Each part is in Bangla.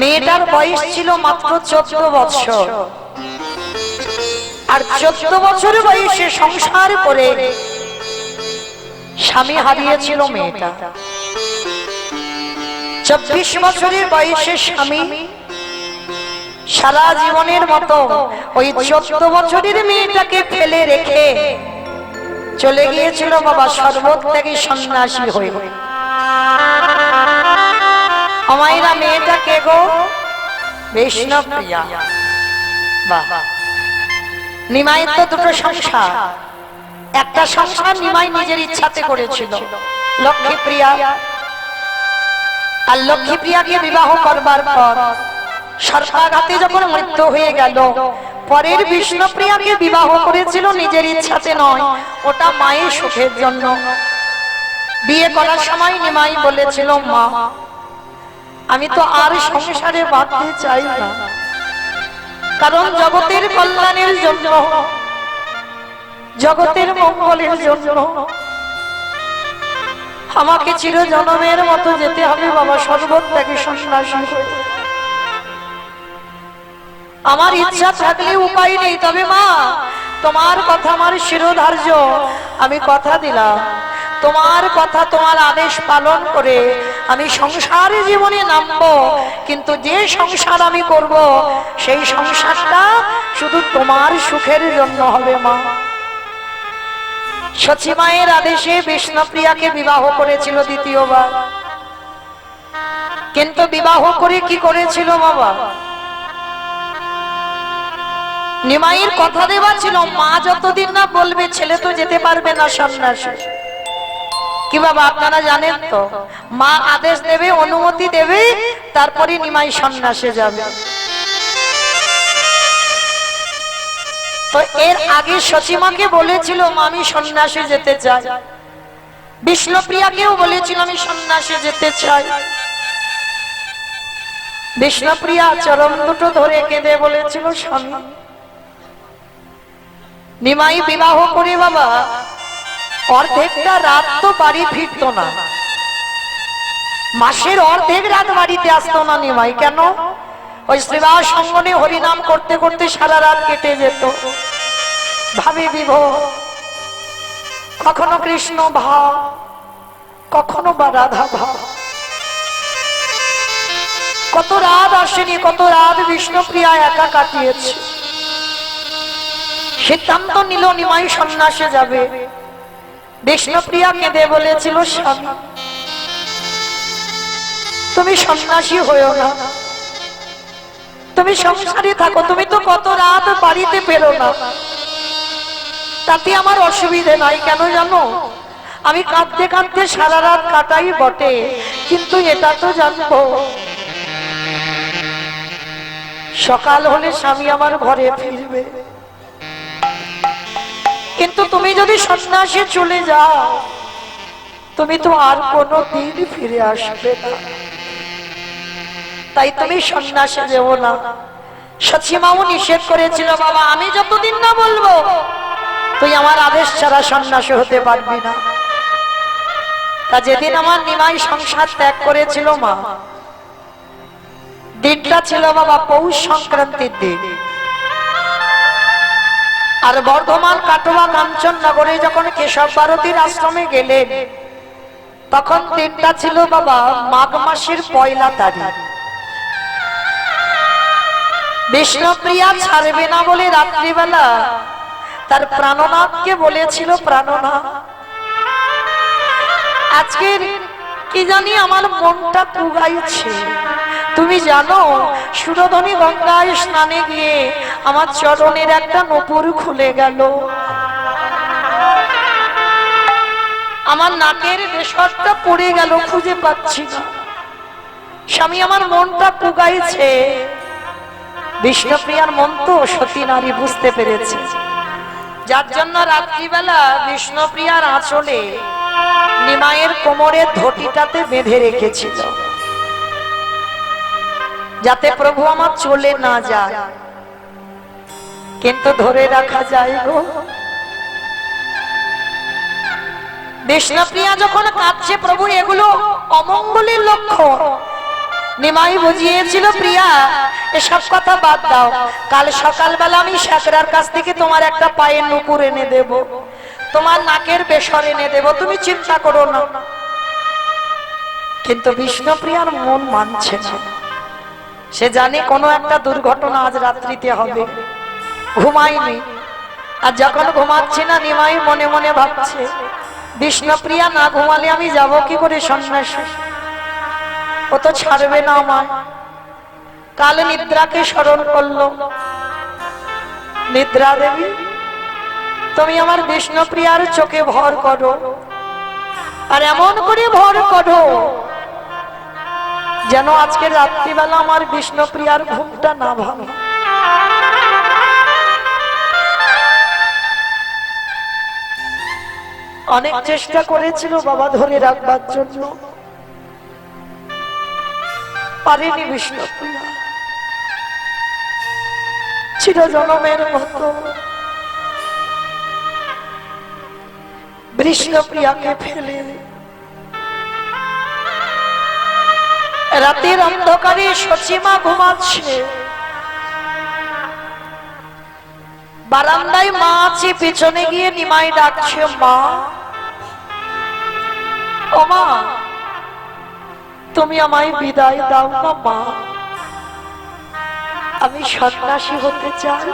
মেয়েটার বয়স ছিল মাত্র 14 বছর। আর 14 বছর বয়সে সংসার করে স্বামী হারিয়েছিল মেয়েটা। 24 বছরের বয়সে স্বামী সারা জীবনের মতো ওই 14 বছরের মেয়েটাকে ফেলে রেখে চলে গিয়েছিল বাবা সর্বত্যাগী সন্ন্যাসী হয়ে। আমায়রা মেয়েটা কে গো? বিষ্ণুপ্রিয়া। বাহ, নিমাইয়ের তো দুটো সংসার। একটা সংসার নিমাই নিজের ইচ্ছাতে করেছিল, লক্ষ্মীপ্রিয়া। আর লক্ষ্মীপ্রিয়াকে বিবাহ করবার পর সর্পাঘাতে যখন মৃত্যু হয়ে গেল, পরের বিষ্ণুপ্রিয়াকে বিবাহ করেছিল নিজের ইচ্ছাতে নয়, ওটা মায়ের সুখের জন্য। বিয়ে করার সময় নিমাই বলেছিল, মা আমি তো আর সংসারে বাঁধতে চাই না, কারণ জগতের কল্যাণের জন্য, জগতের মঙ্গলের জন্য আমাকে চিরজন্মের মতো যেতে হবে বাবা সর্বত্যাগী সন্ন্যাসী হয়ে। আমার ইচ্ছা থাকলে উপায় নেই, তবে মা তোমার কথা আমার শিরোধার্য। আমি কথা দিলাম, তোমার কথা তোমার আদেশ পালন করে আমি সংসারে জীবনে নামবো, কিন্তু যে সংসার আমি করব সেই সংসারটা শুধু তোমার সুখের জন্য হবে মা। সচিমায়ের আদেশে বিষ্ণুপ্রিয়াকে বিবাহ করেছিল দ্বিতীয়বার। কিন্তু বিবাহ করে কি করেছিল বাবা? নিমাইয়ের কথা দেওয়া ছিল, মা যতদিন না বলবে ছেলে তো যেতে পারবে না সন্ন্যাসী। কি বাবা আপনারা জানেন তো, মা আদেশ দেবে, অনুমতি দেবে, তারপরে নিমাই সন্ন্যাসে যাবে। তো এর আগে সচিমাকে বলেছিল আমি সন্ন্যাসে যেতে চাই, বিষ্ণুপ্রিয়াকেও বলেছিল আমি সন্ন্যাসে যেতে চাই। বিষ্ণুপ্রিয়া চরণ দুটো ধরে কেঁদে বলেছিল, স্বামী নিমাই বিবাহ করে বাবা অর্ধেকটা রাত তো বাড়ি ফিরত না, মাসের অর্ধেক রাত বাড়িতে আসতো না নিমাই। কেন? ওই শ্রীবাস সঙ্গনে হরিনাম করতে করতে সারা রাত কেটে যেত। ভাবে বিভোর, কখনো কৃষ্ণ ভাব, কখনো বা রাধা ভাব। কত রাত আসেনি, কত রাত বিষ্ণুপ্রিয়া একা কাটিয়েছে। সিদ্ধান্ত নিল নিমাই সন্ন্যাসে যাবে। বিষ্ণুপ্রিয়া কেঁদে বলেছিল, স্বামী তুমি সন্ন্যাসী হয়েও না, তুমি সংসারে থাকো, তুমি তো কত রাত বাড়িতে পেরো না, তাতে আমার অসুবিধে নাই। কেন জানো? আমি কাঁদতে কাঁদতে সারা রাত কাটাই বটে, কিন্তু এটা তো জানবো সকাল হলে স্বামী আমার ঘরে ফিরবে। কিন্তু তুমি যদি সন্ন্যাসে চলে যাও, তুমি তো আর কোনো দিন ফিরে আসবে না, তাই তুমি সন্ন্যাসে যেও না। সচিমাও নিষেধ করেছিল, বাবা আমি যতদিন না বলবো তুই আমার আদেশ ছাড়া সন্ন্যাসী হতে পারবি না। তা যেদিন আমার নিমাই সংসার ত্যাগ করেছিল মা, দিনটা ছিল বাবা পৌষ সংক্রান্তির দিন। আর বর্ধমান কাটোয়া কাঞ্চননগরে যখন কেশব ভারতীর আশ্রমে গেলেন, তখন দিনটা ছিল বাবা মাঘ মাসের 1 তারিখ। বিষ্ণুপ্রিয়া ছাড়বে না বলে রাত্রিবেলা তার প্রাণনাথকে বলেছিল, প্রাণনাথ আজকের কি জানি আমার মনটা কুগাইছে, তুমি জানো সুরধনী গঙ্গায় স্নানে গিয়ে আমার চরণের একটা নূপুর খুলে গেল, আমার নাকের রেশরটা পড়ে গেল, খুঁজে পাচ্ছি না, স্বামী আমার মনটা কুগাইছে। বিষ্ণুপ্রিয়ার মন তো সতী নারী বুঝতে পেরেছে, যার জন্য রাত্রিবেলা বিষ্ণুপ্রিয়ার আঁচলে নিমাইয়ের কোমরের ধটিটাতে বেঁধে রেখেছিল, যাতে প্রভু আমার চলে না যায়। কিন্তু ধরে রাখা যায় গো। বিষ্ণুপ্রিয়া যখন কাঁদছে, প্রভু এগুলো অমঙ্গলের লক্ষণ, নিমাই বুঝিয়েছিল, প্রিয়া এসব কথা বাদ দাও, কাল সকালবেলা আমি শ্যাকরার কাছ থেকে তোমার একটা পায়ের নুপুর এনে দেব, তোমার নাকের বেসর এনে দেব, তুমি চিন্তা করো না। কিন্তু বিষ্ণুপ্রিয়ার মন মানছে না, সে জানে কোনো একটা দুর্ঘটনা আজ রাত্রিতে হবে, ঘুমায়নি। আর যখন ঘুমাচ্ছে না, নিমাই মনে মনে ভাবছে, বিষ্ণুপ্রিয়া না ঘুমালে আমি যাব কি করে সন্ন্যাসী, ও তো ছাড়বে না আমায়। কাল নিদ্রাকে স্মরণ করলো, নিদ্রা দেবী তুমি আমার বিষ্ণুপ্রিয়ার চোখে ভর করো, আর এমন করে ভর করো যেন আজকে রাত্রিবেলা আমার বিষ্ণুপ্রিয়ার ঘুমটা না ভাঙে। অনেক চেষ্টা করেছিল বাবা ধরে রাখবার জন্য, পারেনি বিষ্ণুপ্রিয়া। চিরজনমের মতো বিষ্ণুপ্রিয়াকে ফেলে রাতের অন্ধকারে সচিমা ঘুমাচ্ছে, বারান্দায় মা আছে, পিছনে গিয়ে নিমাই ডাকছে, মা ও মা তুমি আমায় বিদায় দাও না মা, আমি সন্ন্যাসী হতে চাই।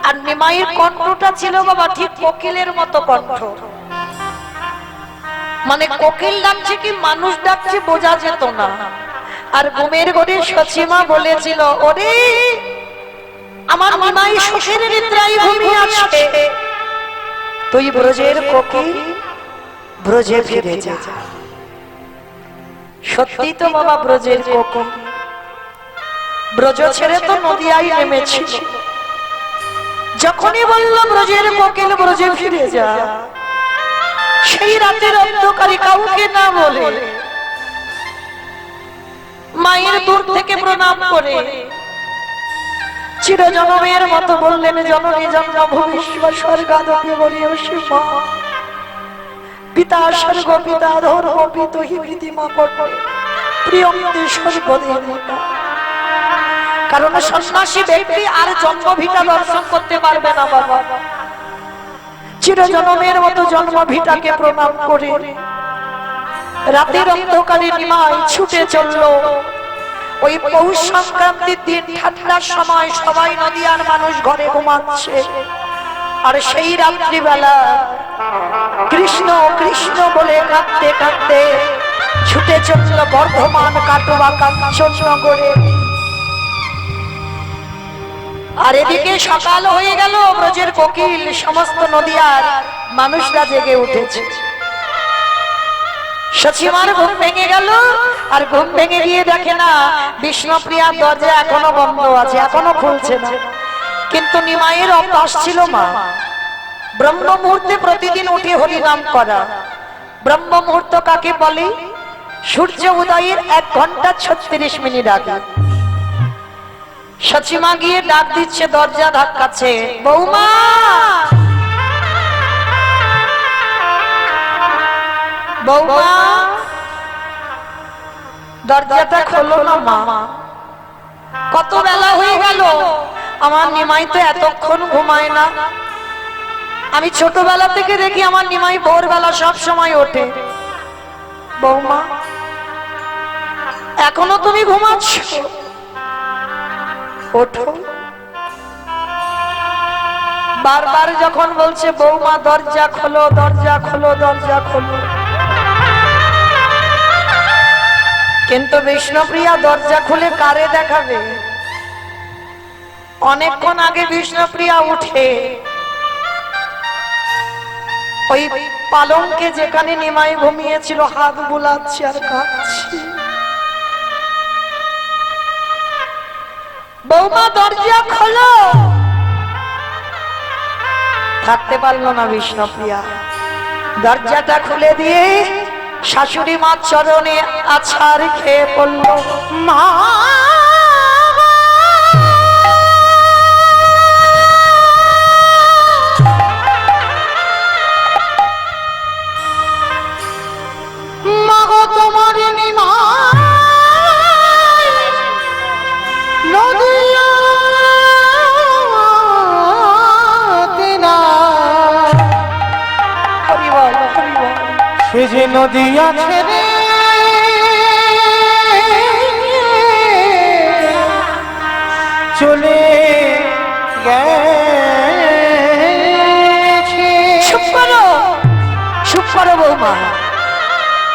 আর নিমাইয়ের কণ্ঠটা ছিল বাবা ঠিক কোকিলের মতো কণ্ঠ, মানে কোকিল ডাকছে কি মানুষ ডাকছে বোঝা যেত না। আর ঘুমের ঘরে সচিমা বলেছিল, ওরে আমার নিমাই শোষের নিদ্রায় ঘুমিয়ে আছে, তুই ব্রজের কোকিল ব্রজে ফিরে যা। সত্যি তো বাবা ব্রজের কোকিল ব্রজ ছেড়ে তো নদিয়ায় নেমেছিল, যখনই বলল ব্রজের কোকিল ব্রজে ফিরে যা, সেই রাতের অন্ধকারে কাউকে না বলে মায়ের দূর থেকে প্রণাম করে চিরজনমের মতো বললেন, জননী জন্মভূমি স্বর্গাদপি বলিও শিব পিতা স্বর্গ পিতা ধর্ম পিতহি প্রীতিমা কর্ম প্রিয়ন্তি সর্বদেবতা। কারণ সন্ন্যাসী ব্যক্তি আর জন্মভিটা দর্শন করতে পারবে না বাবা, চিরজনমের মতো জন্মভিটাকে প্রণাম করে রাতের অন্ধকারে নিমাই ছুটে চলল। ওই পৌষ সংক্রান্তির দিন ঠান্ডার সময় সবাই নদিয়ার মানুষ ঘরে ঘুমাচ্ছে, আর সেই রাত্রিবেলা কৃষ্ণ কৃষ্ণ বলে কাঁদতে কাঁদতে ছুটে চলল বর্ধমান কাটোয়া কাঞ্চননগরে। আর এদিকে সকাল হয়ে গেল, ব্রজের কোকিল সমস্ত নদিয়ার মানুষরা জেগে উঠেছে। সচিমার ঘুম ভেঙে গেল, আর ঘুম ভেঙে গিয়ে দেখে না বিষ্ণুপ্রিয়ার দরজা এখনো বন্ধ আছে, এখনো খুলছে না। কিন্তু নিমাইয়ের অভ্যাস ছিল মা ব্রহ্ম মুহূর্তে প্রতিদিন উঠে হরিনাম করা। ব্রহ্ম মুহূর্ত কাকে বলে? সূর্য উদয়ের 1 ঘন্টা 36 মিনিট আগে। সচিমা গিয়ে ডাক দিচ্ছে, দরজা ধাক্কাচ্ছে, বৌমা বৌমা দরজাটা খোলো না মা, কত বেলা হয়ে গেল, আমার নিমাই তো এতক্ষণ ঘুমায় না। আমি ছোটবেলা থেকে দেখি আমার নিমাই ভোরবেলা সব সময় ওঠে। বৌমা এখনো তুমি ঘুমাচ্ছ, ওঠো। বারবার যখন বলছে বৌমা দরজা খোলো দরজা খোলো দরজা খোলো, কিন্তু বিষ্ণুপ্রিয়া দরজা খুলে কারে দেখাবে? অনেকক্ষণ আগে বিষ্ণুপ্রিয়া উঠে ওই পালঙ্কে যেখানে নিমাই ঘুমিয়েছিল হাত বুলাচ্ছে আর কাঁদছে, বৌমা দরজা খোলো। থাকতে পারলো না বিষ্ণুপ্রিয়া, দরজাটা খুলে দিয়ে শাশুড়ি মার চরণে আছাড় খেয়ে পড়ল, মা তোমার নিমাই নদিয়া ছেড়ে চলে গেছে। চুপ করো বৌমা।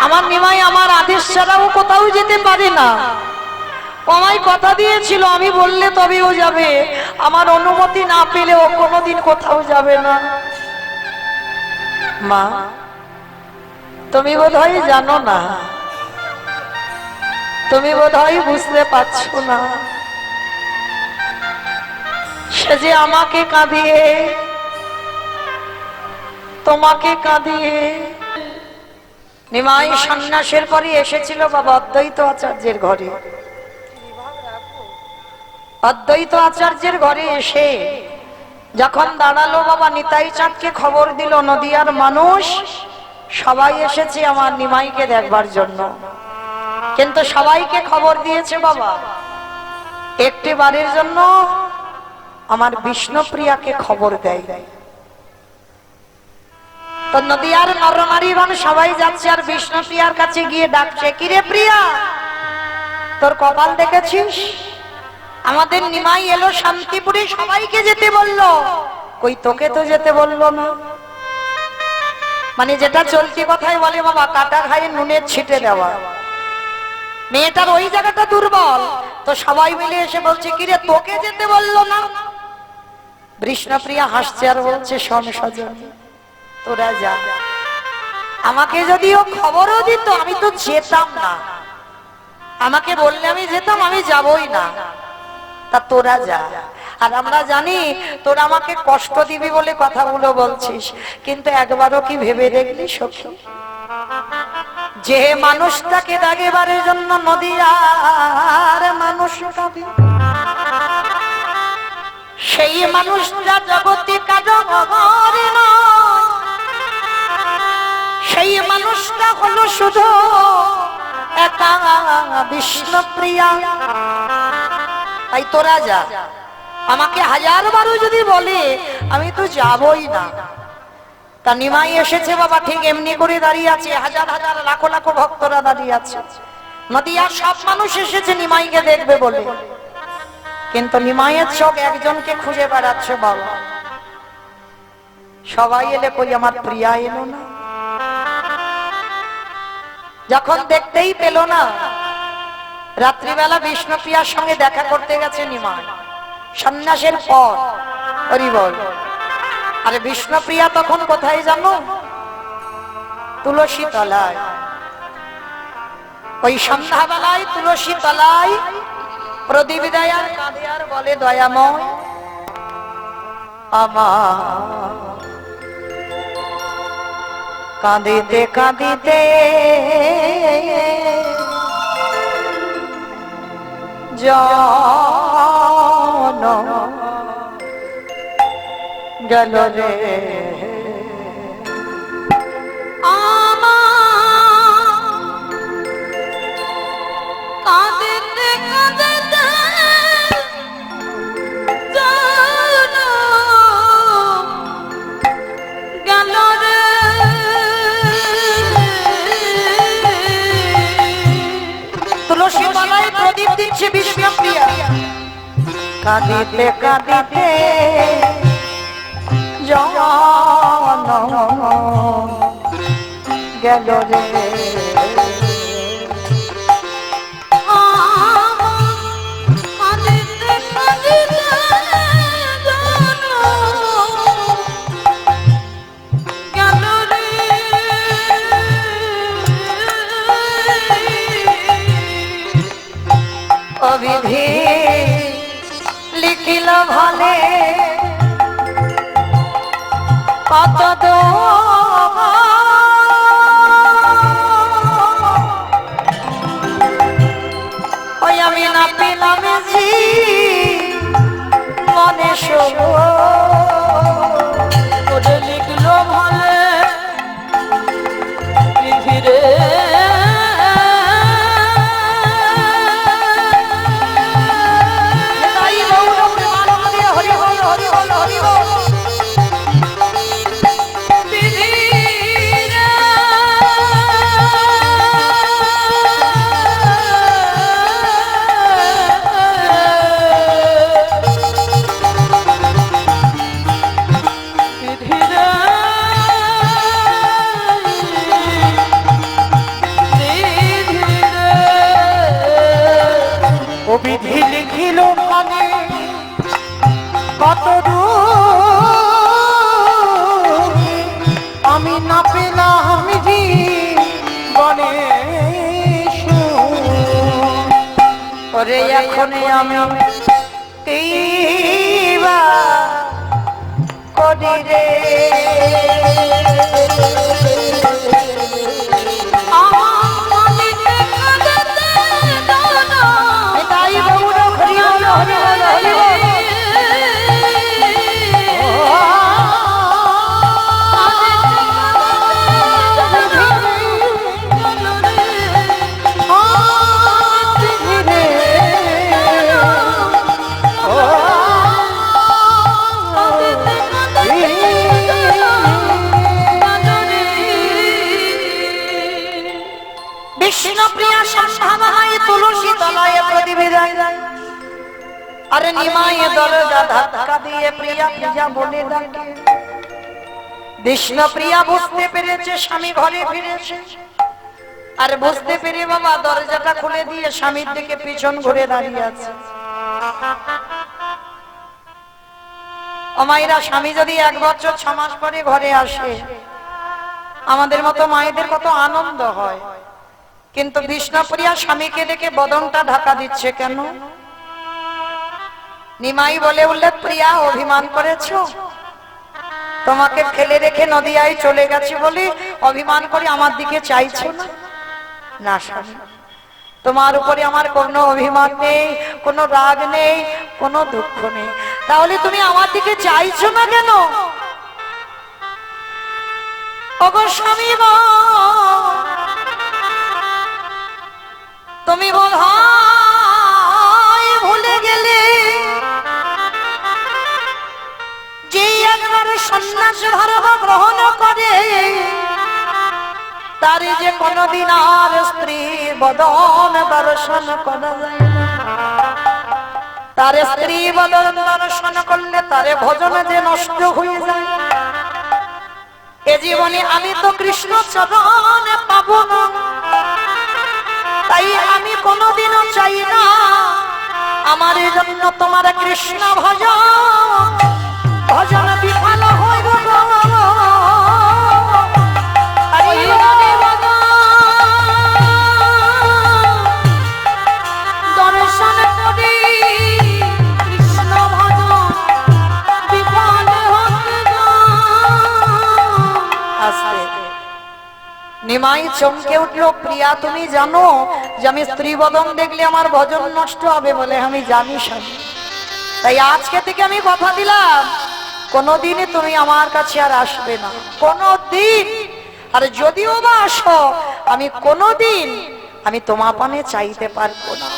আমার নিমাই আমার আদেশ ছাড়াও কোথাও যেতে পারে না। আমায় কথা দিয়েছিল আমি বললে তবেও যাবে, আমার অনুমতি না পেলে ও কোনোদিন কোথাও যাবে না। মা তুমি বোধহয় জানো না, তুমি বোধহয় বুঝতে পারছো না, সে যে আমাকে কাঁদিয়ে তোমাকে কাঁদিয়ে। নিমাই সন্ন্যাসের পরে এসেছিল বাবা অদ্বৈত আচার্যের ঘরে। অদ্বৈত আচার্যের ঘরে এসে যখন দাঁড়ালো বাবা নিতাই চাঁদকে খবর দিল নদিয়ার মানুষ সবাই এসেছে আমার নিমাইকে দেখবার জন্য, কিন্তু সবাইকে খবর দিয়েছে বাবা একটি বারের জন্য আমার বিষ্ণুপ্রিয়াকে খবর দেয়। তো নদিয়ার নরনারীগণ সবাই যাচ্ছে আর বিষ্ণুপ্রিয়ার কাছে গিয়ে ডাকছে, কিরে প্রিয়া তোর কপাল দেখেছিস, আমাদের নিমাই এলো শান্তিপুরে সবাইকে যেতে বললো, কই তোকে তো যেতে বললো না। মানে যেটা চলতি কথাই বলে বাবা কাটা খাই নুনের ছিটে দেওয়া। মেয়েটার ওই জায়গাটা দুর্বল, তো সবাই মিলে এসে বলছে কিরে তোকে যেতে বললো না। বিষ্ণুপ্রিয়া হাসছে আর বলছে শোন সজন তোরা যা, আমাকে যদিও খবরও দিত আমি তো যেতাম না, আমাকে বললে আমি যেতাম, আমি যাবই না, তা তোরা যা। আর আমরা জানি তোরা আমাকে কষ্ট দিবি বলে কথাগুলো বলছিস, কিন্তু একবারও কি ভেবে দেখলি সখী, যে মানুষটাকে দাগেবারের জন্য নদিয়ার মানুষ সেই মানুষটা জগতে কারো ঘরে নয়, সেই মানুষটা হলো শুধু একা বিষ্ণুপ্রিয়া। তাই তোরা যা, আমাকে হাজার বারও যদি বলে আমি তো যাবই না। তা নিমাই এসেছে বাবা ঠিক এমনি করে দাঁড়িয়ে আছে, হাজার হাজার লাখো লাখো ভক্তরা দাঁড়িয়ে আছে, নদিয়ার সব মানুষ এসেছে নিমাইকে দেখবে বলে, কিন্তু নিমাইয়ের চোখ একজনকে খুঁজে বেড়াচ্ছে বাবা। সবাই এলে কই আমার প্রিয়া এলো না। যখন দেখতেই পেল না, রাত্রিবেলা বিষ্ণুপ্রিয়ার সঙ্গে দেখা করতে গেছে নিমাই সন্ন্যাসের পর। হরি বল। আরে বিষ্ণুপ্রিয়া তখন কোথায় জানো? তুলসী তলায়। ওই সন্ধ্যাবেলায় তুলসী তলায় প্রদীপ দেয় আর কাঁদে আর বলে দয়াময় আমার কাঁদিতে কাঁদিতে জন গেল রে, কাঁদিতে কাঁদিতে জন গেল রে। তুলসী মালায় প্রদীপ দিচ্ছে বিষ্ণুপ্রিয়া, কাঁদিতে কাঁদিতে জন গেল রে। অবিধি লিখিল ভালে কত ওই আমি না পেলাম জি মনে শোভ লিখলো ভালে পৃথিবীরে। ও বিধি লিখিল মানে কত দূর আমি না পেলাম গণেশ ওরে এখন আমি কিবা করি রে তাই গৌর হরি বল হরি বল হরি বল বিষ্ণুপ্রিয়া সম্ভাবনায় তুলসী তলায় প্রতিবিধায় আরে নিমায়ে দরজা ধাক্কা দিয়ে প্রিয়া প্রিয়া বলে ডাকে। বিষ্ণুপ্রিয়া বুঝতে পেরেছে স্বামী ঘরে ফিরেছে, আর বুঝতে পেরে বাবা দরজাটা খুলে দিয়ে স্বামীর দিকে পিছন ঘুরে দাঁড়িয়ে আছে। ও মায়েরা, স্বামী যদি 1 বছর 6 মাস পরে ঘরে আসে আমাদের মতো মায়েদের কত আনন্দ হয়, কিন্তু বিষ্ণুপ্রিয়া স্বামীকে দেখে বদনটা ঢাকা দিচ্ছে কেন? নিমাই বলে উঠলে, প্রিয়া অভিমান করেছো, তোমাকে ফেলে রেখে নদিয়ায় চলে গেছে বলে অভিমান করে আমার দিকে চাইছো না? না স্বামী, তোমার উপরে আমার কোনো অভিমান নেই, কোনো রাগ নেই, কোনো দুঃখ নেই, তাহলে তুমি আমার দিকে চাইছো না কেন? ওগো স্বামী গো, তুমি বোধহয় ভুলে গেলে যে একবার সন্ন্যাস ধর্ম গ্রহণ করে তার যে কোনদিন আর স্ত্রী বদন দর্শন করা যায় না। তার স্ত্রী বদন দর্শন করলে তার ভজন যে নষ্ট হয়ে যায়। এ জীবনে আমি তো কৃষ্ণ চরণ পাবো না, তাই আমি কোনোদিনও চাই না আমার জন্য তোমার কৃষ্ণ ভজন বিফল হইব। দর্শন করি কৃষ্ণ ভজন বিফল আস্তে নিমাই চমকে উঠলো, প্রিয়া তুমি জানো যে আমি স্ত্রী বদন দেখলে আমার ভজন নষ্ট হবে? বলে আমি জানি স্বামী, তাই আজকে থেকে আমি কথা দিলাম কোনোদিনই তুমি আমার কাছে আর আসবে না, কোনোদিন। আর যদিও বা আসো আমি কোনোদিন আমি তোমার পানে চাইতে পারবো না।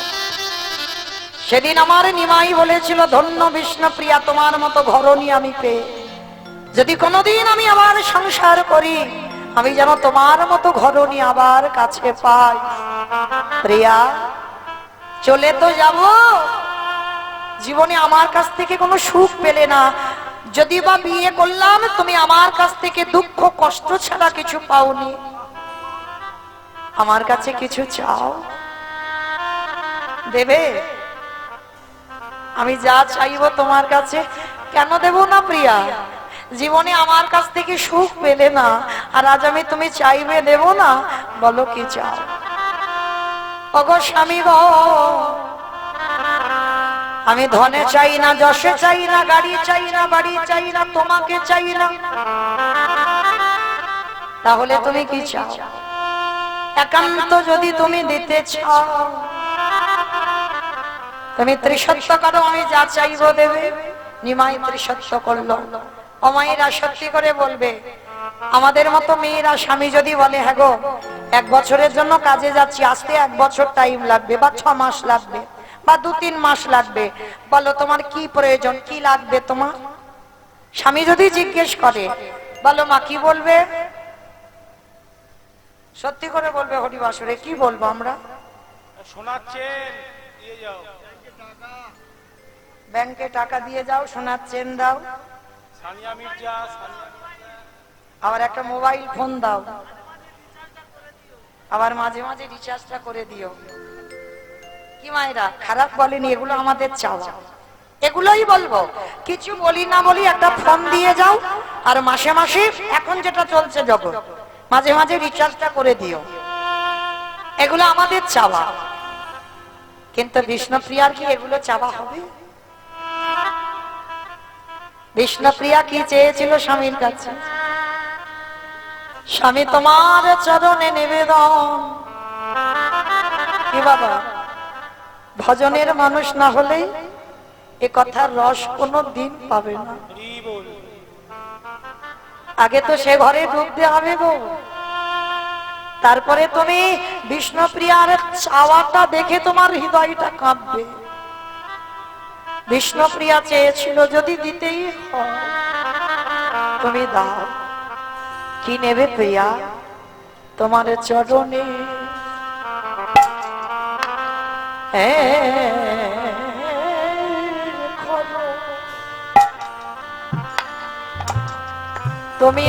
সেদিন আমার নিমাই বলেছিল, ধন্য বিষ্ণুপ্রিয়া, তোমার মতো ঘরণী আমি পেয়ে যদি কোনোদিন আমি আবার সংসার করি আমি যেন তোমার মতো ঘরণী আবার কাছে পাই। প্রিয়া, চলে তো যাব, জীবনে আমার কাছ থেকে কোনো সুখ পেলে না, যদি বা বিয়ে করলাম তুমি আমার কাছ থেকে দুঃখ কষ্ট ছাড়া কিছু পাওনি, আমার কাছে কিছু চাও? দেবে? আমি যা চাইবো তোমার কাছে কেন দেব না প্রিয়া? জীবনে আমার কাছ থেকে সুখ পেলে না, আর আজ আমি তুমি চাইবে দেব না? বলো কি চাও? ওগো স্বামী গো, আমি ধনে চাই না, যশে চাই না, গাড়ি চাই না, বাড়ি চাই না, তোমাকে চাই না, তাহলে তুমি কি চাও? একান্ত যদি তুমি দিতে চাও তুমি ত্রিসত্য করো, আমি যা চাইবো দেবে। নিমাই ত্রিসত্য করলো। অমায়েরা সত্যি করে বলবে, আমাদের মতো মেয়েরা স্বামী যদি বলে হ্যাঁ গো 1 বছরের জন্য কাজে যাচ্ছি, আসতে 1 বছর টাইম লাগবে বা 6 মাস লাগবে বা 2-3 মাস লাগবে, বলো তোমার কি প্রয়োজন, কি লাগবে তোমার? স্বামী যদি জিজ্ঞেস করে বলো মা কি বলবে? সত্যি করে বলবে হরিবাসরে, কি বলবো আমরা? শোনাচ্ছেন দিয়ে যাও, ব্যাংকে টাকা দিয়ে যাও, সোনার চেন দাও, সানিয়া মির্জা, আবার একটা মোবাইল ফোন দাও, আবার মাঝে মাঝে রিচার্জটা করে দিও। কি মায়েরা খারাপ বলেনি, এগুলো আমাদের চাওয়া, এগুলোই বলবো। কিছু বলি না বলি একটা ফোন দিয়ে যাও, আর মাসে মাসে এখন যেটা চলছে জগৎ, মাঝে মাঝে রিচার্জটা করে দিও, এগুলো আমাদের চাওয়া। কিন্তু বিষ্ণুপ্রিয়ার কি এগুলো চাওয়া হবে? বিষ্ণুপ্রিয়া কি চেয়েছিল স্বামীর কাছে? স্বামী তোমার চরণে নিবেদন। কি বাবা, ভজনের মানুষ না হলে এ কথার রস কোনো দিন পাবে না। আগে তো সে ঘরে ঢুকতে হবে গো, তারপরে তুমি বিষ্ণুপ্রিয়ার চাওয়াটা দেখে তোমার হৃদয়টা কাঁপবে। বিষ্ণুপ্রিয়া চেয়েছিল যদি দিতেই হয় তুমি দাও। কি নেবে প্রিয়া? তোমার চরণে তুমি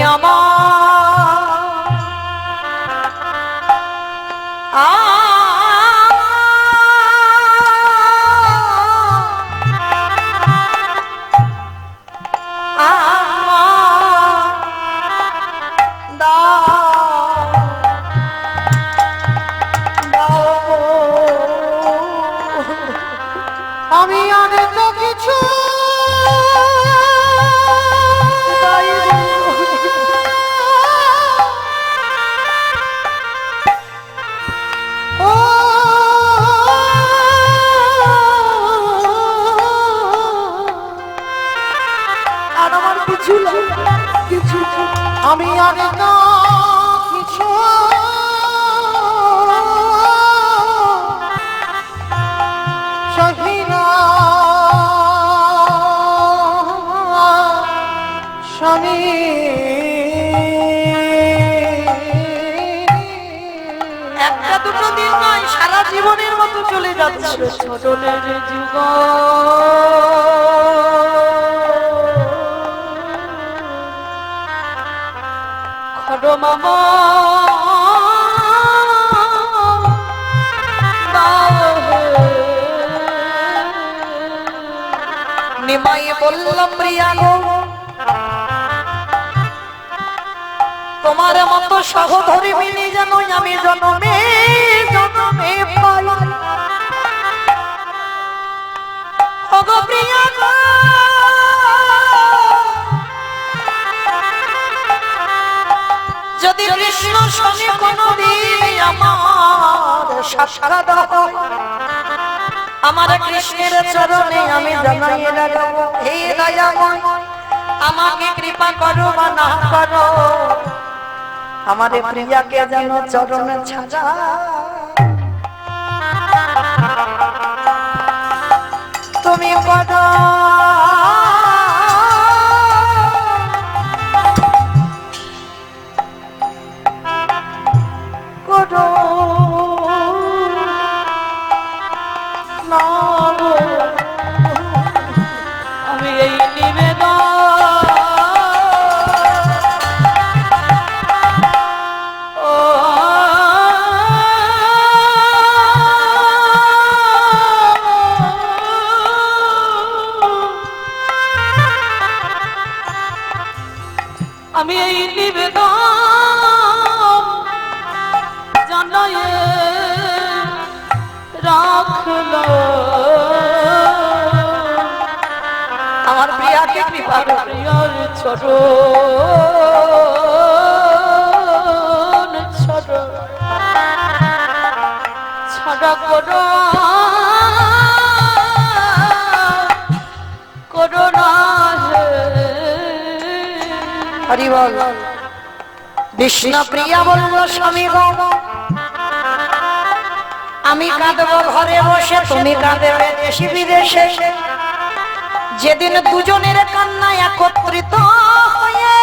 আমি আর তো কিছু আমি আর না কিছু সহিনা স্বামী একটা দুটো দিন নয়, সারা জীবনের মতো চলে যাচ্ছে। চরণের যুগ মামা নিমাই বললাম প্রিয়া গো, তোমার মতো সহধর্মী মিলি যেন আমি জন্মে জন্মে পাই। ওগো প্রিয়া গো, যদি কৃষ্ণ শনি কোনদিন আমার সাক্ষাৎ হয়, আমার কৃষ্ণের চরণে আমি জানাই লাগাবো, হে দয়াময় আমাকে কৃপা করো বা না করো, আমার প্রিয়াকে যেন চরণে ছাড়া। তুমি করো আমি এই নিবেদন আমি এই নিবেদন জানাই রাখলো আমার প্রিয়াকে কৃপা করো, প্রিয়ার চরণ ছড়া করো করোনা হরি বল। বিষ্ণুপ্রিয়া বলল স্বামী গো, আমি কাঁদবো ঘরে বসে, তুমি কাঁদবে দেশি বিদেশে। যেদিন দুজনের কান্না একত্রিত হয়ে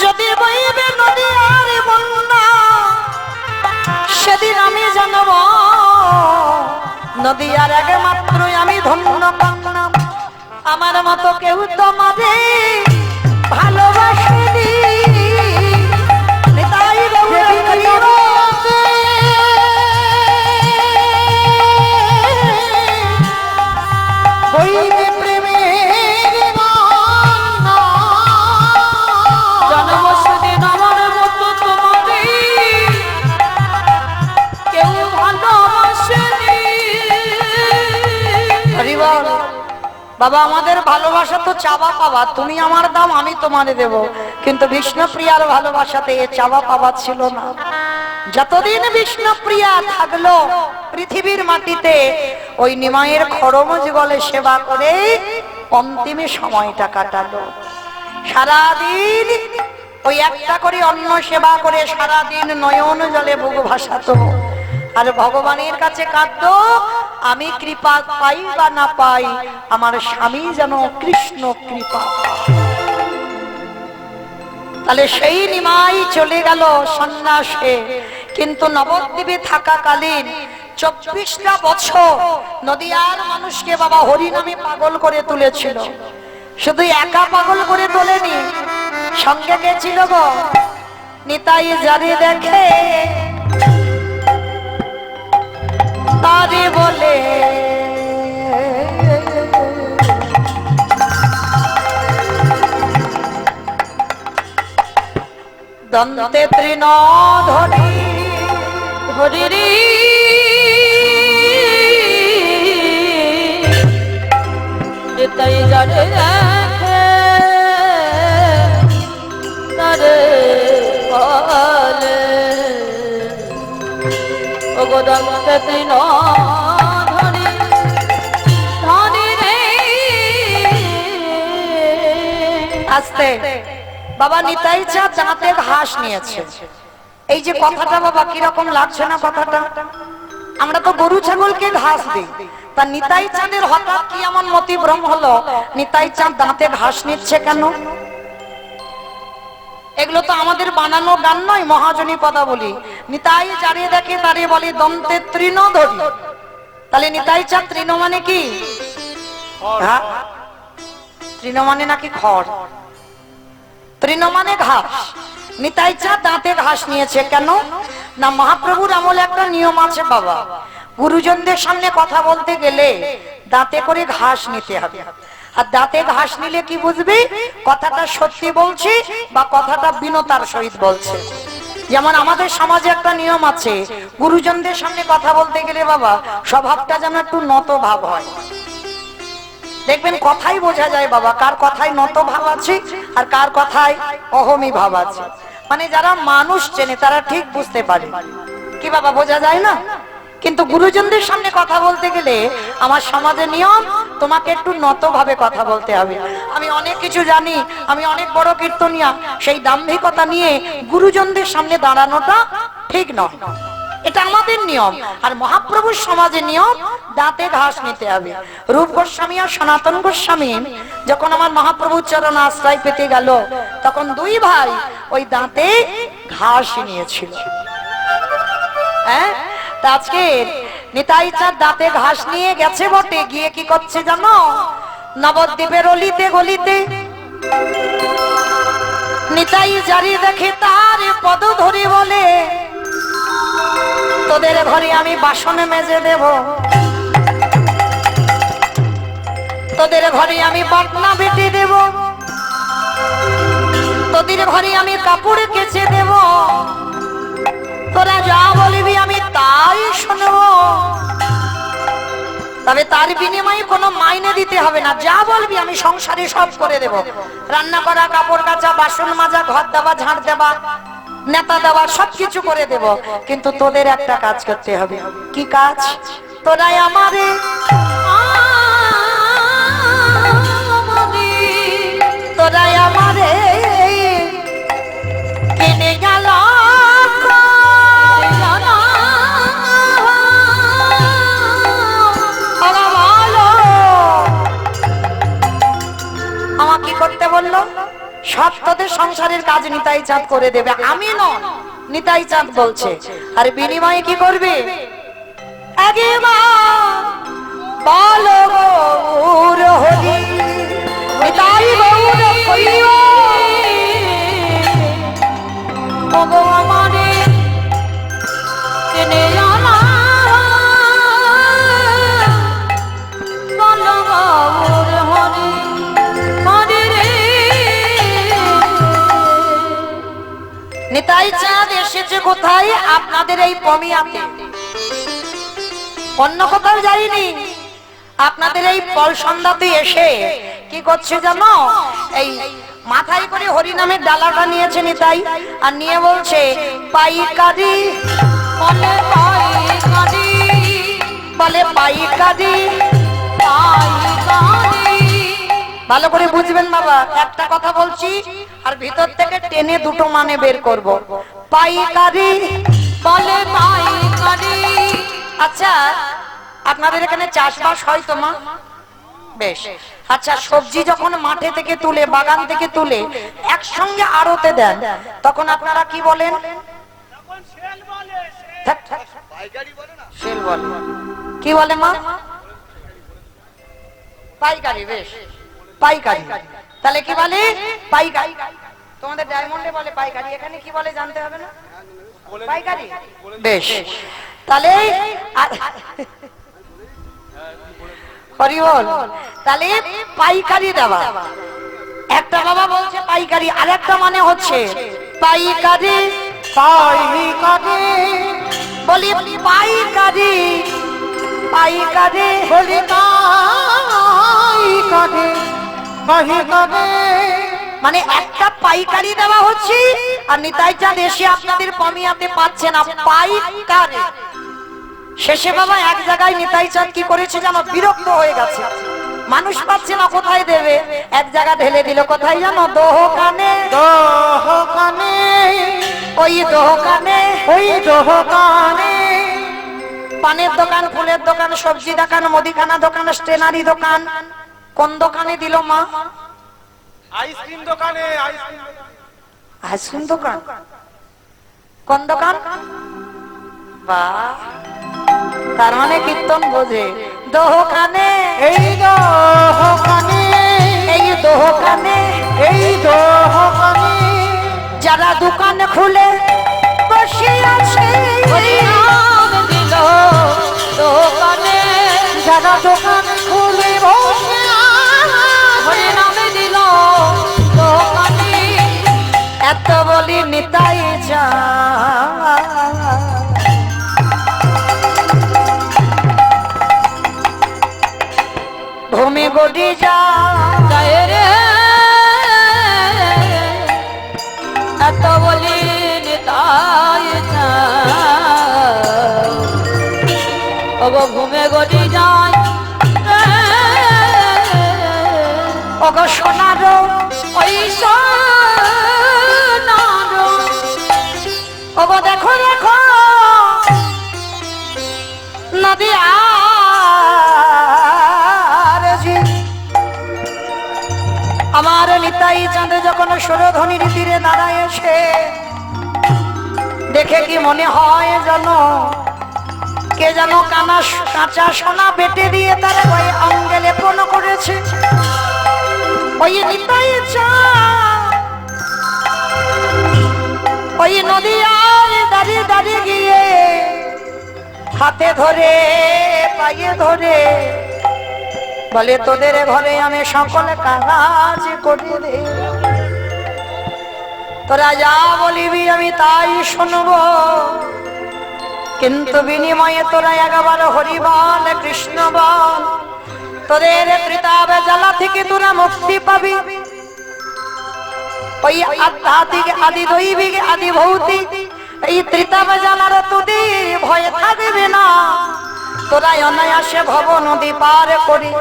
যদি বইবে নদী আর বন্যা, সেদিন আমি জানব নদী আর একমাত্র আমি ধন্য কান্নাম। আমার মতো কেউ তোমাদের ভালোবাসেনি। বাবা আমাদের ভালোবাসা তো চাওয়া পাওয়া, তুমি আমার দাম আমি তোমারে দেব, কিন্তু বিষ্ণুপ্রিয়ার ভালোবাসাতে এ চাওয়া পাওয়া ছিল না। যতদিন বিষ্ণুপ্রিয়া থাকলো পৃথিবীর মাটিতে ওই নিমাইয়ের খড়মজ গলে সেবা করে অন্তিমে সময়টা কাটালো। সারাদিন ওই একটা করে অন্ন সেবা করে সারাদিন নয়ন জলে বুক ভাসাতো আর ভগবানের কাছে কাঁদতো, আমি কৃপা পাই বা না পাই আমার স্বামী যেন কৃষ্ণ কৃপা। তাহলে সেই নিমাই চলে গেল সন্ন্যাসে, কিন্তু নবদ্বীপে থাকাকালীন 24টা বছর নদিয়ার মানুষকে বাবা হরিনামে পাগল করে তুলেছিল। শুধু একা পাগল করে তোলেনি, সঙ্গে গেছিল গো নিতাই যারে দেখে তারে বলে দন্তে তৃণ ধরি হরি নিতাই যারে দেখে তারে বলে ওগো দন্তে তৃণ ধরি ধরি রে। আস্তে বাবা নিতাই চাঁদ দাঁতে ঘাস নিয়েছে। এই যে কথাটা বাবা কিরকম লাগছে না কথাটা? আমরা তো গরু ছাগলকে ঘাস দিই, তা নিতাই চাঁদের হঠাৎ কি এমন মতিভ্রম হলো নিতাই চাঁদ দাঁতে ঘাস নিচ্ছে কেন? এগুলো তো আমাদের বানানো গান নয়, মহাজনী পদাবলী। নিতাই যারে দেখে তারে বলে দন্তে তৃণ ধরি। তাহলে নিতাই চাঁদ তৃণ মানে কি? হ্যাঁ, তৃণ মানে নাকি খড়? তৃণ মানে ঘাস। নিতাই চাঁদ দাঁতে ঘাস নিয়েছে কেন? না মহাপ্রভুর আমলে একটা নিয়ম আছে বাবা, গুরুজনদের সামনে কথা বলতে গেলে দাঁতে করে ঘাস নিতে হবে। আর দাঁতে ঘাস নিলে কি বুঝবি কথাটা সত্যি বলছি বা কথাটা বিনতার সহিত বলছে। যেমন আমাদের সমাজে একটা নিয়ম আছে, গুরুজনদের সামনে কথা বলতে গেলে বাবা স্বভাবটা যেন একটু নত ভাব হয়। দেখবেন কথাই বোঝা যায় বাবা কার কথায় নত ভাব আছে আর কার কথায় অহমী ভাব আছে। মানে যারা মানুষ চেনে তারা ঠিক বুঝতে পারে। কি বাবা বোঝা যায় না? কিন্তু গুরুজনদের সামনে কথা বলতে গেলে আমার সমাজে নিয়ম তোমাকে একটু নত ভাবে কথা বলতে হবে। আমি অনেক কিছু জানি, আমি অনেক বড় কীর্তনিয়া, সেই দাম্ভিকতা নিয়ে গুরুজনদের সামনে দাঁড়ানোটা ঠিক নয়। এটা আমাদের নিয়ম। আর মহাপ্রভুর সমাজের নিয়ম দাঁতে ঘাস নিতে হবে। রূপ গোস্বামী আর সনাতন গোস্বামী যখন আমার মহাপ্রভুর চরণ আশ্রয় পেতে গেল তখন দুই ভাই ওই দাঁতে ঘাস নিয়েছিল। হ্যাঁ, আজকে নিতাই চাঁদ দাঁতে ঘাস নিয়ে গেছে বটে, গিয়ে কি করছে জানো? নবদ্বীপের অলিতে গলিতে নিতাই যারে দেখে তার পদ ধরে বলে তোদের ঘরে আমি বাসনে মেজে দেব, তোদের ঘরে আমি বাটনা বেটে দেব, তোদের ঘরে আমি কাপড় কেচে দেব, তোরা যা বলবি আমি তাই শুনবো। তবে তার বিনিময়ে কোনো মাইনে দিতে হবে না, যা বলবি আমি সংসারে সব করে দেব। রান্না করা, কাপড় কাচা, বাসন মাজা, ঘর দেওয়া, ঝাড় দেওয়া, নেতা দেওয়া, সবকিছু করে দেব। কিন্তু তোদের একটা কাজ করতে হবে। কি কাজ? তোরাই আমারে তোরাই আমারে কিনে গেল আমাকে কি করতে বললো? সব তোদের সংসারের কাজ নিতাই চাঁদ করে দেবে, আমি নয়, নিতাই চাঁদ বলছে। আর বিনিময়ে কি করবে? বলো গৌর হরি নিতাই গৌর হরিও ওগো আমারে কিনে আনা বলো গৌর হরি হরি রে। নিতাই চাঁদ এসেছে কোথায়? আপনাদের এই পমিয়াতে, অন্য কোথাও যাইনি। আপনাদের এই ফল সন্ধ্যাতে এসে কি করছে জানো, এই মাথায় করে হরিনামের ডালাটা নিয়েছে নিতাই, আর নিয়ে বলছে পাইকারি, বলে পাইকারি, বলে পাইকারি। পাইকারি, ভালো করে বুঝবেন বাবা, একটা কথা বলছি আর ভিতর থেকে টেনে দুটো মানে বের করব। পাইকারি, বলে পাইকারি। আচ্ছা আপনাদের এখানে চাষবাস হয় তো মা? বেশ। আচ্ছা সবজি যখন মাঠে থেকে তুলে, বাগান থেকে তুলে একসঙ্গে আড়তে দেন, তখন আপনারা কি বলেন? সেল বলে। কি বলে মা? পাইকারি। বেশ, পাইকারি। তাহলে কি বলে? পাইকারি। তোমাদের ডায়মন্ডে বলে পাইকারি, এখানে কি বলে জানতে হবে না? পাইকারি। বেশ, তাহলে হরি বল। তাহলে পাইকারি দেওয়া, একটা বাবা বলছে পাইকারি, আর একটা মানে হচ্ছে পাইকারি। পাইকারি, বলি পাইকারি, পাইকারি। বলি পাইকারি, পাইকারি। মানে একটা পাইকারি দেওয়া হচ্ছে, আর নিতাই চাঁদ এসে আপনাদের কমিয়াতে পাচ্ছে না, পাইকারি। শেষে বাবা এক জায়গায় নিতাই চাঁদ কি করেছে জানো, বিরক্ত হয়ে গেছে, মানুষ পাচ্ছে না কোথায় দেবে, এক জায়গা ঢেলে দিল, কোথায় জানো? দোকানে। দোকানে, ওই দোকানে, ওই দোকানে। পানের দোকান, ফুলের দোকান, সবজি দোকান, মুদিখানা দোকান, স্টেনারি দোকান। কোন দোকানে দিল মা? আইসক্রিম দোকানে। আইসক্রিম দোকান। কোন দোকান? বাহ, তার মানে কীর্তন বোঝে। দোকানে, এই দোকানে, এই দোকানে, এই দোকানে। যারা দোকান খুলে বসে আছে, হরিনাম দিল দোকানে, যারা দোকান খুলে বসে হরিনাম দিল দোকানে। এত বলি নিতাই চাঁদ ভূমি গড়ি যায় রে, এত বলি নিতাই চাঁদ, ওগো ঘুমে গড়ি যায়। ওগো সোনারো, ওই সোনারো, ওগো দেখো দেখো নদী আর জি। আমার নিতাই চাঁদ যখন সুরধ্বনির তীরে দাঁড়ায়ছে, দেখে কি মনে হয় জানো, কে যেন কাঁচা সোনা বেটে দিয়ে তার গায়ে অঙ্গে লেপন করেছে। ওই নিতাই চাঁদ ওই নদী আর দাঁড়িয়ে দাঁড়িয়ে গিয়ে হাতে ধরে পায়ে ধরে বলে, তোদের ঘরে আমি সকল কাজ করে দে, তোরা যা বলিবি আমি তাই শুনবো, কিন্তু বিনিময়ে তোরা একবার হরি বল, কৃষ্ণ বল, তোদের ত্রিতাবে জ্বালা থেকে তোরা মুক্তি পাবি। ওই আধ্যাত্মিক, আদি দৈবিক, আদি ভৌতিক এই ত্রিতাবে জ্বালার তোদের ভয় থাকবে না, তোরা অনায়াসে ভব নদী পার করি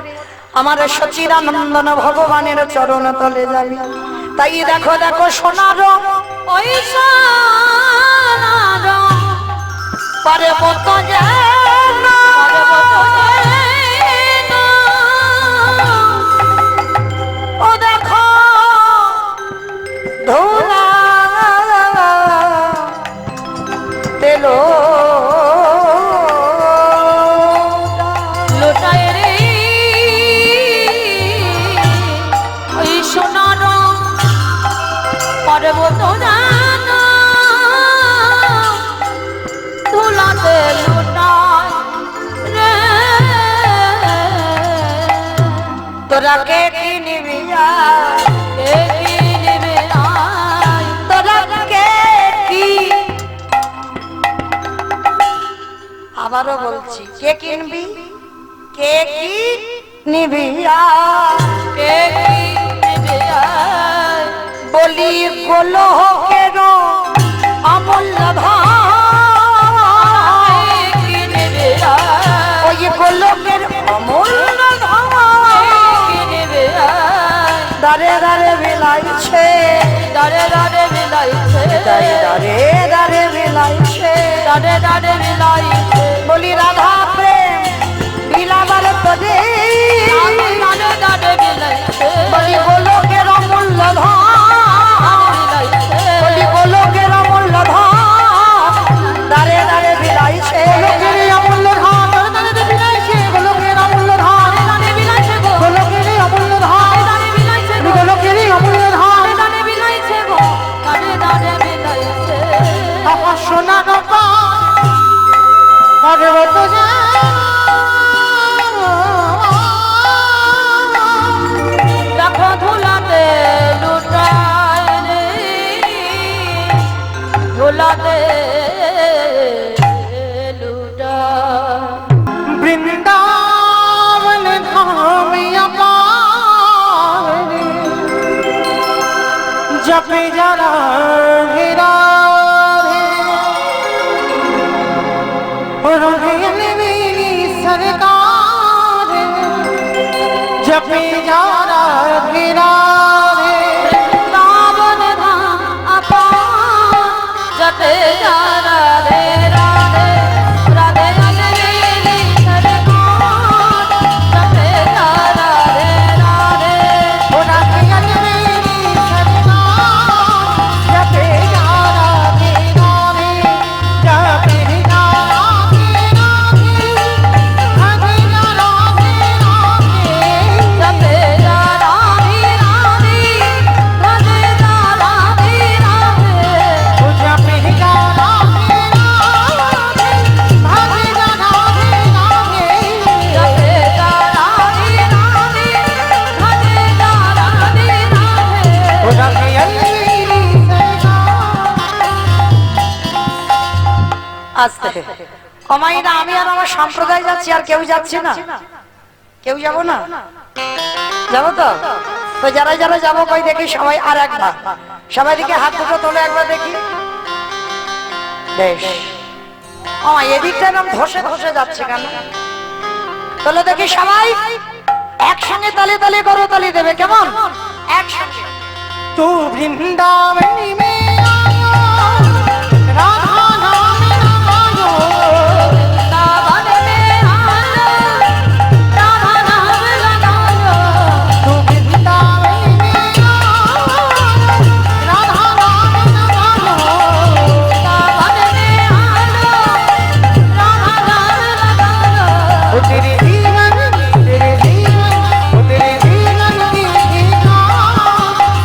আমার সচিদানন্দন ভগবানের চরণ তলে যাবি। তাই দেখো দেখো সোনারো, ওই সোনারো, পর্বত যেন, পর্বত যেন, ও দেখো ধুলা তেলো লোটায় রে, ওই সোনারো পর্বত যেন ধুলাতে লোটায় রে। তোরা কে কি নিবি আয়, কে কিনবে আয়, তোরা কে কি, আবারও বলছি কে কিনবি কে কি নিবি কে কি নেবে আয়? বলি গোলকের অমূল্য ধন কি নেবে আয়? ওই গোলকের অমূল্য ধন কি নেবে আয়? দারে দারে বিলাইছে দাঁড়ে দাঁড়ে বিলাইছে দারে দারে দারে বিলাইছে দাঁড়ে দাঁড়ে বিলাইছে বলি রাধা প্রেম বিলাবার তোরে দাঁড়ে দাঁড়ে বিলাইছে বলি গোলকের অমূল্য ধন বিলাইছে বলি গোলকের অমূল্য ধন দারে দারে বিলাইছে গোলকের অমূল্য ধন দারে বিলাইছে গোলকের অমূল্য ধন দাঁড়ে বিলাইছে গো গোলকের অমূল্য ধন দাঁড়ে বিলাইছে গো গোলকের অমূল্য ধন দাঁড়ে বিলাইছে গো দাঁড়ে দাঁড়ে বিলাইছে আমার সোনা বাবা পর্বত দেখো ধুলাতে লুটায় রে ধুলাতে লুটায় বৃন্দাবন ধাম अपार जपे जरा हेरा मेरी सरकार जपे जरा हेरा रावण धाम अपार जपे जा राधे राधे राधे राधे मेरी सरकार जपे जा राधे राधे जपे जा राधे राधे राधे जा राधे राधे जपे जा राधे राधे राधे जा राधे राधे আস্তে অমাইনা আমি আর আমার সম্প্রদায় যাচ্ছি আর কেউ যাচ্ছে না কেউ যাব না যাবো তো তো যারা যারা যাবো কই দেখি সবাই আর একবার সবাই দিকে হাত দুটো তোলে একবার দেখি বেশ আমার এদিকটা নাম ধসে ধসে যাচ্ছে কেন তোলো দেখি সবাই একসঙ্গে তালে তালে করো তালি দেবে কেমন একসঙ্গে তু বৃন্দাবনী মে রাধা নামে নামায়ো सावन में आलो राधा नाम लगायो तू वृंदावन में राधा नाम लगायो सावन में आलो राधा नाम लगायो ओ तेरे जीवन ओ तेरे जीवन की गीता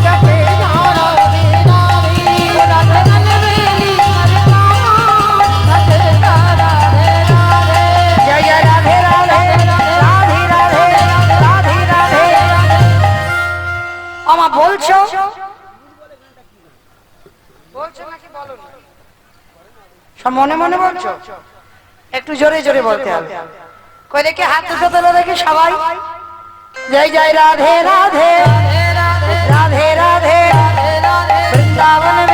जपे जा राधे राधे राधे राधे मेरी सरकार राधे राधे राधे जय जय राधे राधे राधे राधे राधे राधे আমা বলছো বলছো নাকি বলো না সব মনে মনে বলছো একটু জোরে জোরে বলতে হবে কই দেখি হাত দুটো তোলো দেখি সবাই জয় জয় রাধে রাধে राधे राधे राधे राधे वृंदावन में